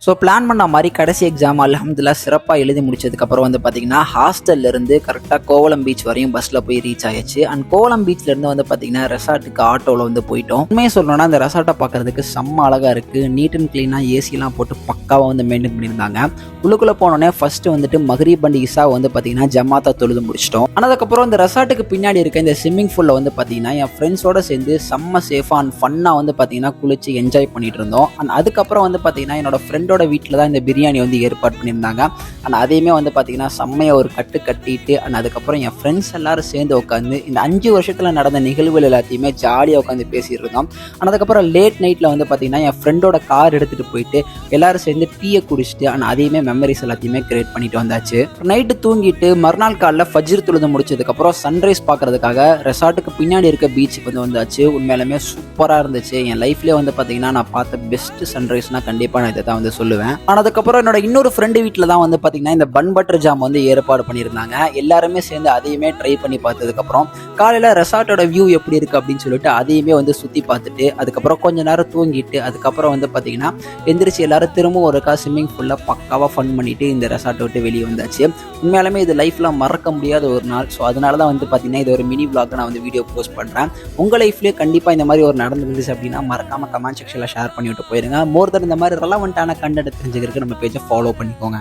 So plan பண்ண மாதிரி கடைசி எக்ஸாம் அல்ஹம்துலில்லாஹ் சிறப்பாக எழுதி முடிச்சதுக்கப்புறம் வந்து பார்த்தீங்கன்னா ஹாஸ்டல்லேருந்து கரெக்டாக கோவளம் பீச் வரையும் பஸ்ஸில் போய் ரீச் ஆயிடுச்சு. அண்ட் கோவளம் பீச்லேருந்து வந்து பார்த்தீங்கன்னா ரெசார்ட்டுக்கு ஆட்டோவில் வந்து போயிட்டோம். உண்மையை சொல்லணும்னா அந்த ரெசார்ட்டை பார்க்கறதுக்கு செம்ம அழகாக இருக்குது. நீட் அண்ட் க்ளீனாக ஏசிலாம் போட்டு பக்காவாக வந்து மெயின்டைன் பண்ணியிருந்தாங்க. உள்ளுக்குள்ளே போனோடனே ஃபஸ்ட்டு வந்துட்டு மக்ரிப் அண்ட் இஷா வந்து பார்த்தீங்கன்னா ஜமாத்தா தொழுது முடிச்சிட்டோம். அதுக்கப்புறம் இந்த ரெசார்ட்டுக்கு பின்னாடி இருக்க இந்த ஸ்விம்மிங் பூலில் வந்து பார்த்தீங்கன்னா என் ஃப்ரெண்ட்ஸோடு சேர்ந்து செம்ம சேஃபாக அண்ட் ஃபன்னாக வந்து பார்த்தீங்கன்னா குளிச்சு என்ஜாய் பண்ணிட்டு இருந்தோம். அண்ட் அதுக்கப்புறம் வந்து பார்த்தீங்கன்னா என்னோட ஃப்ரெண்டோட வீட்டில் தான் இந்த பிரியாணி வந்து ஏற்பாடு பண்ணியிருந்தாங்க. அண்ட் அதையுமே வந்து பார்த்தீங்கன்னா செம்மையை ஒரு கட்டிட்டு அண்ட் அதுக்கப்புறம் என் ஃப்ரெண்ட்ஸ் எல்லாரும் சேர்ந்து உட்காந்து இந்த 5 வருஷத்தில் நடந்த நிகழ்வுகள் எல்லாத்தையுமே ஜாலியாக உட்காந்து பேசிட்டு இருந்தோம். அண்ட் அதுக்கப்புறம் லேட் நைட்டில் வந்து பார்த்தீங்கன்னா என் ஃப்ரெண்டோட கார் எடுத்துகிட்டு போயிட்டு எல்லாரும் சேர்ந்து டீயை குடிச்சிட்டு அண்ட் அதையுமே மெமரிஸ் எல்லாத்தையுமே கிரியேட் பண்ணிட்டு வந்தாச்சு. நைட்டு தூங்கிட்டு மறுநாள் காலைல ஃபஜ்ர் தொழுது முடிச்சதுக்கப்புறம் சன்ரைஸ் பார்க்கறதுக்காக ரெசார்ட்டுக்கு பின்னாடி இருக்க பீச்சுக்கு வந்து வந்தாச்சு. உண்மையிலுமே சூப்பராக இருந்துச்சு. என் லைஃப்லேயே வந்து பார்த்தீங்கன்னா நான் பார்த்த பெஸ்ட் சன்ரைஸ்னால் கண்டிப்பாக நான் இதை தான் வந்து சொல்லுவேன். ஆனால் அதுக்கப்புறம் என்னோட இன்னொரு ஃப்ரெண்டு வீட்டில் தான் வந்து பார்த்தீங்கன்னா இந்த பன் பட்டர் ஜாம் வந்து ஏற்பாடு பண்ணியிருந்தாங்க. எல்லாருமே சேர்ந்து அதையுமே ட்ரை பண்ணி பார்த்ததுக்கப்புறம் காலையில் ரெசார்ட்டோட வியூ எப்படி இருக்குது அப்படின்னு சொல்லிட்டு அதையுமே வந்து சுற்றி பார்த்துட்டு அதுக்கப்புறம் கொஞ்சம் நேரம் தூங்கிட்டு அதுக்கப்புறம் வந்து பார்த்தீங்கன்னா எந்திரிச்சு எல்லாரும் திரும்பவும் ஒருக்கா ஸ்விம்மிங் பூலில் பக்காவாக ஃபன் பண்ணிட்டு இந்த ரெசார்ட்டை விட்டு வெளியே வந்தாச்சு. உண்மையாலுமே இது லைஃப்பில் மறக்க முடியாத ஒரு நாள். ஸோ அதனால தான் வந்து பார்த்தீங்கன்னா இது ஒரு மினி விளாக் நான் வந்து வீடியோ போஸ்ட் பண்ணுறேன். உங்கள் லைஃப்லேயே கண்டிப்பாக இந்த மாதிரி ஒரு நடந்துருந்துச்சு அப்படின்னா மறக்காமல் கமெண்ட் செக்ஷனில் ஷேர் பண்ணிவிட்டு போயிருங்க. மோர் தென் இந்த மாதிரி ரெலவெண்ட்டான கண்டென்ட் தெரிஞ்சுக்கிறதுக்கு நம்ம பேஜை ஃபாலோ பண்ணிக்கோங்க.